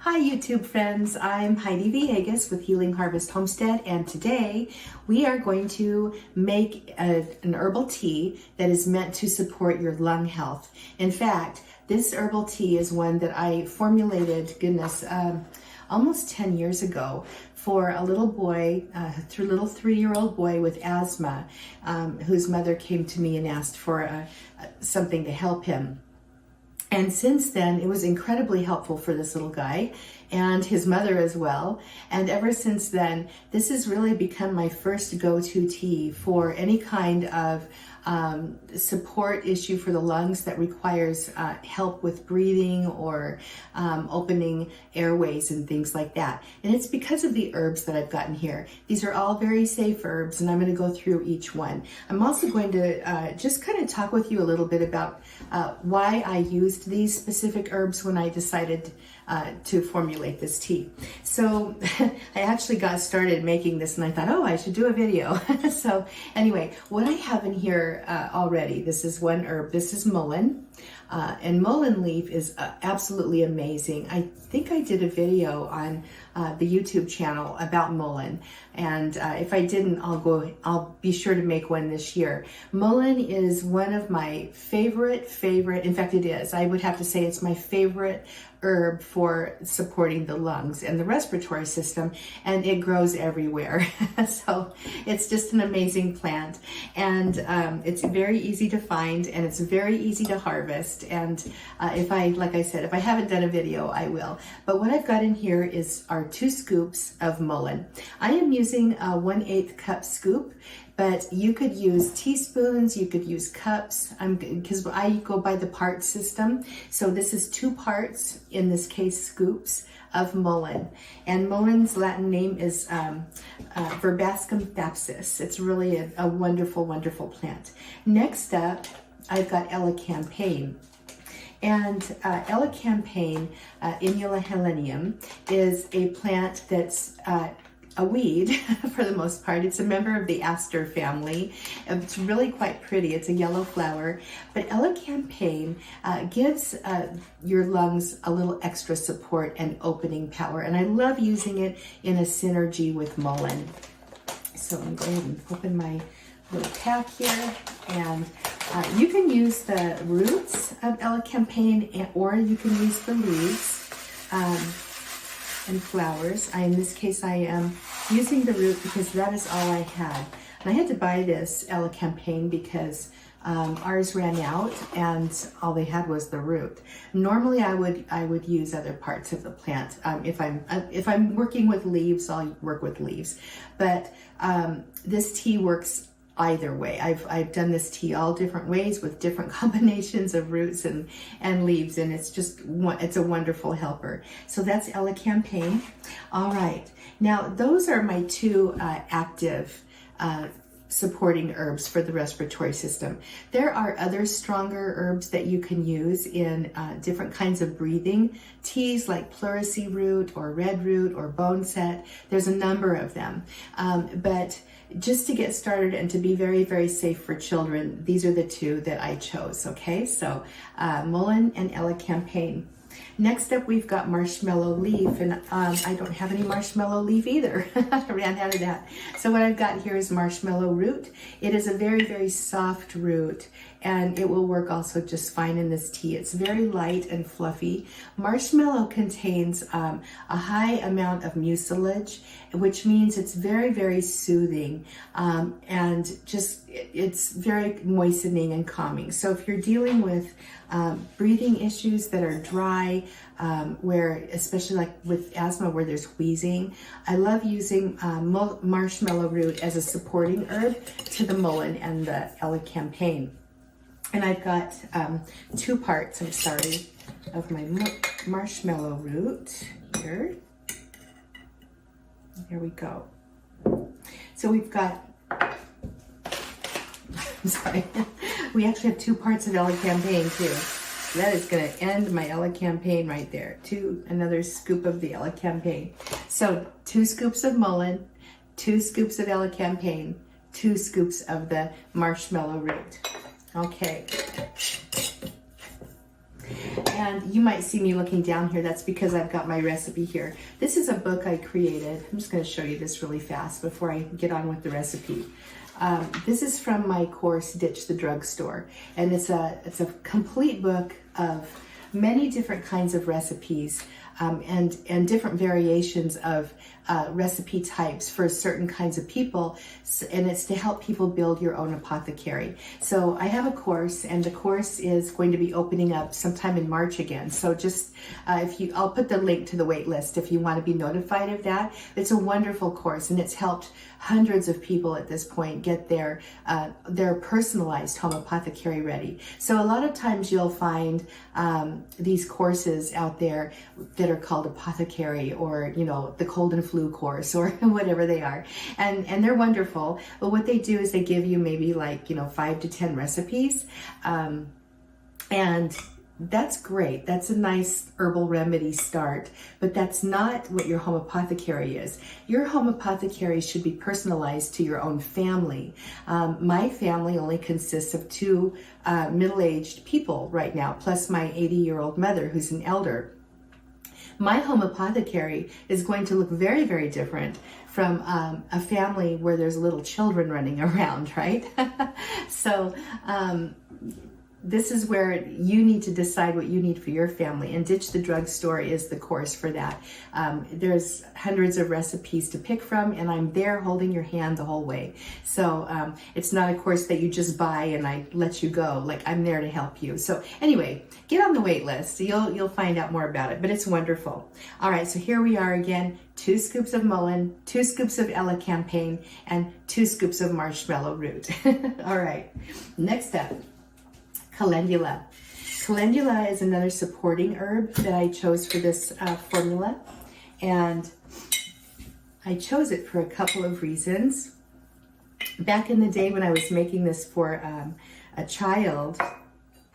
Hi YouTube friends, I'm Heidi Villegas with Healing Harvest Homestead, and today we are going to make an herbal tea that is meant to support your lung health. In fact, this herbal tea is one that I formulated, almost 10 years ago for a little boy, little 3-year-old boy with asthma, whose mother came to me and asked for something to help him. And since then, it was incredibly helpful for this little guy and his mother as well. And ever since then, this has really become my first go-to tea for any kind of support issue for the lungs that requires help with breathing or opening airways and things like that. And it's because of the herbs that I've gotten here. These are all very safe herbs, and I'm going to go through each one. I'm also going to just kind of talk with you a little bit about why I used these specific herbs when I decided to formulate this tea. So I actually got started making this and I thought, oh, I should do a video. So anyway, what I have in here already, this is one herb. This is mullein. And mullein leaf is absolutely amazing. I think I did a video on the YouTube channel about mullein, and if I didn't, I'll be sure to make one this year. Mullein is one of my favorite, in fact it is, I would have to say it's my favorite herb for supporting the lungs and the respiratory system, and it grows everywhere. So it's just an amazing plant, and it's very easy to find, and it's very easy to harvest. And like I said, if I haven't done a video, I will. But what I've got in here are 2 scoops of mullein. I am using a 1/8 cup scoop, but you could use teaspoons, you could use cups, because I go by the part system. So this is 2 parts, in this case scoops, of mullein. And mullein's Latin name is Verbascum thapsus. It's really a wonderful, wonderful plant. Next up, I've got Elecampane. And Elecampane, Inula helenium, is a plant that's a weed for the most part. It's a member of the aster family. It's really quite pretty. It's a yellow flower. But Elecampane gives your lungs a little extra support and opening power. And I love using it in a synergy with mullein. So I'm going to open my little pack here, and you can use the roots of Elecampane, or you can use the leaves and flowers. In this case, I am using the root because that is all I had. And I had to buy this Elecampane because ours ran out and all they had was the root. Normally I would use other parts of the plant. If I'm working with leaves, I'll work with leaves. But this tea works either way. I've done this tea all different ways with different combinations of roots and leaves, and it's a wonderful helper. So that's Elecampane. All right, now those are my 2 active supporting herbs for the respiratory system. There are other stronger herbs that you can use in different kinds of breathing teas, like pleurisy root or red root or boneset. There's a number of them. But just to get started and to be very, very safe for children, these are the 2 that I chose, okay? So mullein and Elecampane. Next up, we've got marshmallow leaf, and I don't have any marshmallow leaf either. I ran out of that. So what I've got here is marshmallow root. It is a very, very soft root, and it will work also just fine in this tea. It's very light and fluffy. Marshmallow contains a high amount of mucilage, which means it's very, very soothing, and it's very moistening and calming. So if you're dealing with breathing issues that are dry, where, especially like with asthma where there's wheezing, I love using marshmallow root as a supporting herb to the mullein and the Elecampane. And I've got 2 parts, of my marshmallow root here. There we go. So we've got, I'm sorry, we actually have 2 parts of Elecampane too. So that is going to end my Elecampane right there. Another scoop of the Elecampane. So 2 scoops of mullein, 2 scoops of Elecampane, 2 scoops of the marshmallow root. Okay. And you might see me looking down here. That's because I've got my recipe here. This is a book I created. I'm just going to show you this really fast before I get on with the recipe. This is from my course, Ditch the Drugstore. And it's a complete book of many different kinds of recipes and different variations of recipe types for certain kinds of people, and it's to help people build your own apothecary. So I have a course, and the course is going to be opening up sometime in March again. So just I'll put the link to the wait list if you want to be notified of that. It's a wonderful course, and it's helped hundreds of people at this point get their personalized home apothecary ready. So a lot of times you'll find these courses out there that are called Apothecary, or the cold and flu course, or whatever they are, and they're wonderful. But what they do is they give you maybe 5 to 10 recipes, and that's great. That's a nice herbal remedy start, but that's not what your home apothecary is. Your home apothecary should be personalized to your own family. My family only consists of 2 middle-aged people right now, plus my 80-year-old mother who's an elder. My home apothecary is going to look very, very different from a family where there's little children running around, right? So this is where you need to decide what you need for your family, and Ditch the Drugstore is the course for that. There's hundreds of recipes to pick from, and I'm there holding your hand the whole way. So it's not a course that you just buy and I let you go. I'm there to help you. So anyway, get on the wait list. You'll find out more about it, but it's wonderful. All right, so here we are again. 2 scoops of Mullein, 2 scoops of Elecampane, and 2 scoops of Marshmallow Root. All right, next up, Calendula. Calendula is another supporting herb that I chose for this formula, and I chose it for a couple of reasons. Back in the day when I was making this for a child,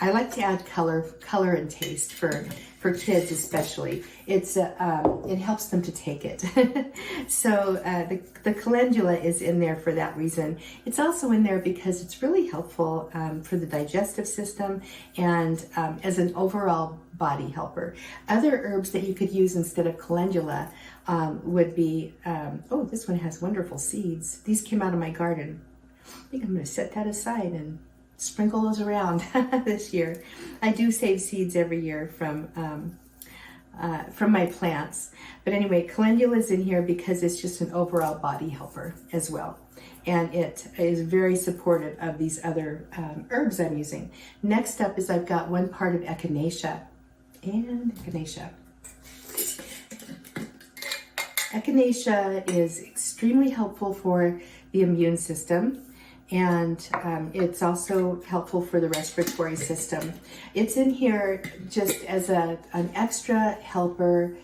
I like to add color and taste for kids especially. It helps them to take it. So the calendula is in there for that reason. It's also in there because it's really helpful for the digestive system and as an overall body helper. Other herbs that you could use instead of calendula would be, oh, this one has wonderful seeds. These came out of my garden. I think I'm going to set that aside and sprinkle those around this year. I do save seeds every year from my plants. But anyway, calendula is in here because it's just an overall body helper as well. And it is very supportive of these other herbs I'm using. Next up is I've got 1 part of Echinacea. And Echinacea. Echinacea is extremely helpful for the immune system. And it's also helpful for the respiratory system. It's in here just as an extra helper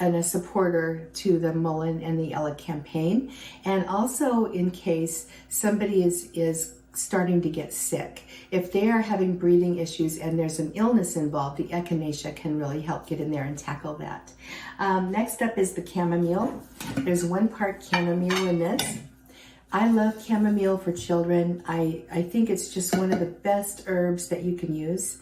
and a supporter to the Mullein and the Elecampane, and also in case somebody is starting to get sick. If they are having breathing issues and there's an illness involved, the Echinacea can really help get in there and tackle that. Next up is the chamomile. There's 1 part chamomile in this. I love chamomile for children. I think it's just one of the best herbs that you can use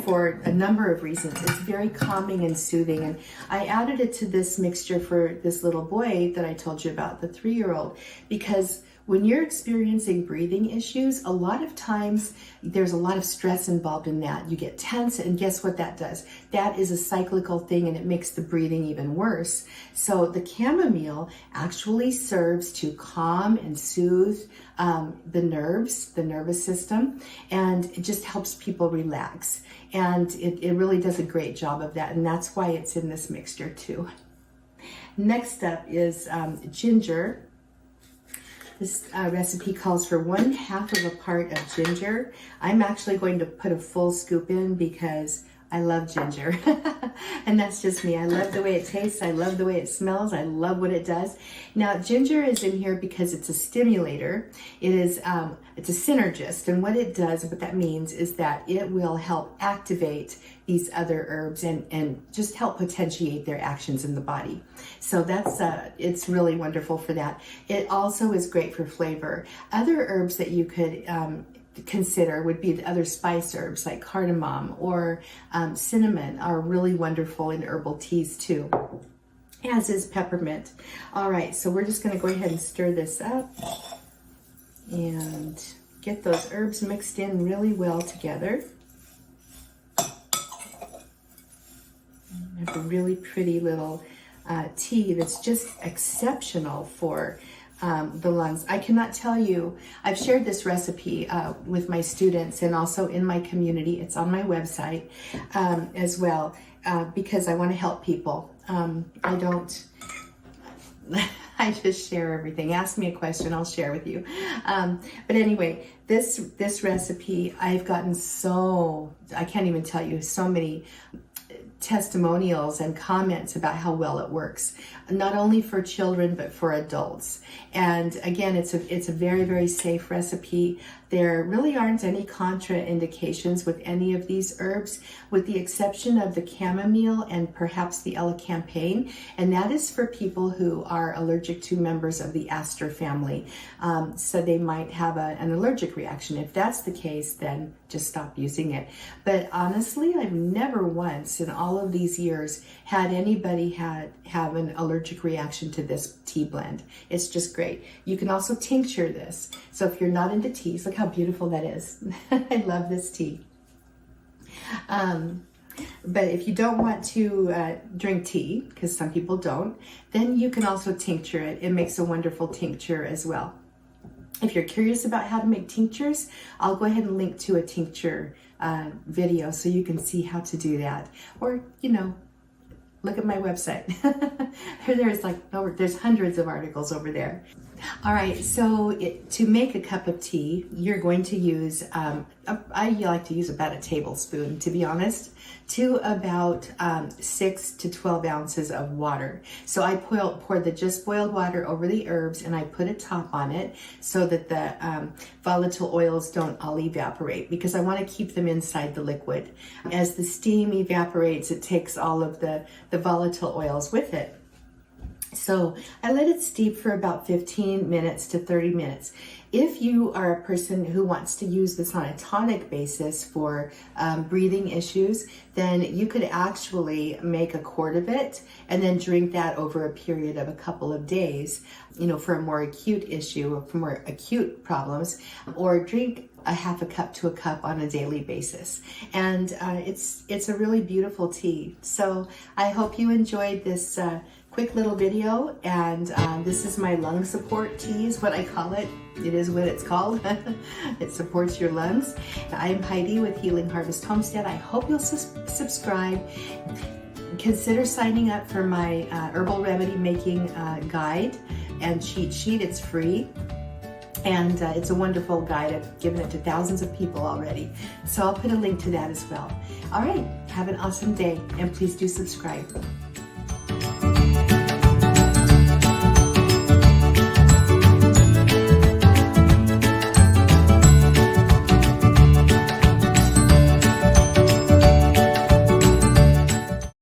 for a number of reasons. It's very calming and soothing. And I added it to this mixture for this little boy that I told you about, the 3-year-old, because when you're experiencing breathing issues, a lot of times there's a lot of stress involved in that. You get tense, and guess what that does? That is a cyclical thing, and it makes the breathing even worse. So the chamomile actually serves to calm and soothe the nerves, the nervous system, and it just helps people relax. And it really does a great job of that, and that's why it's in this mixture too. Next up is ginger. This recipe calls for 1/2 of a part of ginger. I'm actually going to put a full scoop in because I love ginger. And that's just me. I love the way it tastes. I love the way it smells. I love what it does. Now, ginger is in here because it's a stimulator. It's a synergist. And what it does, what that means is that it will help activate these other herbs and just help potentiate their actions in the body. So that's, it's really wonderful for that. It also is great for flavor. Other herbs that you could consider would be the other spice herbs like cardamom or cinnamon are really wonderful in herbal teas too, as is peppermint. All right, so we're just going to go ahead and stir this up and get those herbs mixed in really well together. I have a really pretty little tea that's just exceptional for the lungs. I cannot tell you, I've shared this recipe with my students and also in my community. It's on my website as well because I want to help people. I don't, I just share everything. Ask me a question, I'll share with you. But anyway, this recipe, I've gotten I can't even tell you, so many testimonials and comments about how well it works, not only for children but for adults. And again, it's a very, very safe recipe. There really aren't any contraindications with any of these herbs, with the exception of the chamomile and perhaps the Elecampane, and that is for people who are allergic to members of the aster family. So they might have an allergic reaction. If that's the case, then just stop using it. But honestly, I've never once in all of these years had anybody have an allergic reaction to this tea blend. It's just great. You can also tincture this. So if you're not into teas, look how beautiful that is. I love this tea. But if you don't want to drink tea, because some people don't, then you can also tincture it. It makes a wonderful tincture as well. If you're curious about how to make tinctures, I'll go ahead and link to a tincture video so you can see how to do that. Or, look at my website. There's hundreds of articles over there. All right, so to make a cup of tea, you're going to use, I like to use about a tablespoon, to be honest, to about 6 to 12 ounces of water. So I pour the just boiled water over the herbs and I put a top on it so that the volatile oils don't all evaporate, because I want to keep them inside the liquid. As the steam evaporates, it takes all of the volatile oils with it. So I let it steep for about 15 minutes to 30 minutes. If you are a person who wants to use this on a tonic basis for breathing issues, then you could actually make a quart of it and then drink that over a period of a couple of days, for a more acute issue or for more acute problems, or drink a half a cup to a cup on a daily basis. And it's a really beautiful tea. So I hope you enjoyed this quick little video, and this is my lung support tea is what I call it. It is what it's called. It supports your lungs. I'm Heidi with Healing Harvest Homestead. I hope you'll subscribe. Consider signing up for my herbal remedy making guide and cheat sheet. It's free. And it's a wonderful guide. I've given it to thousands of people already. So I'll put a link to that as well. All right, have an awesome day, and please do subscribe.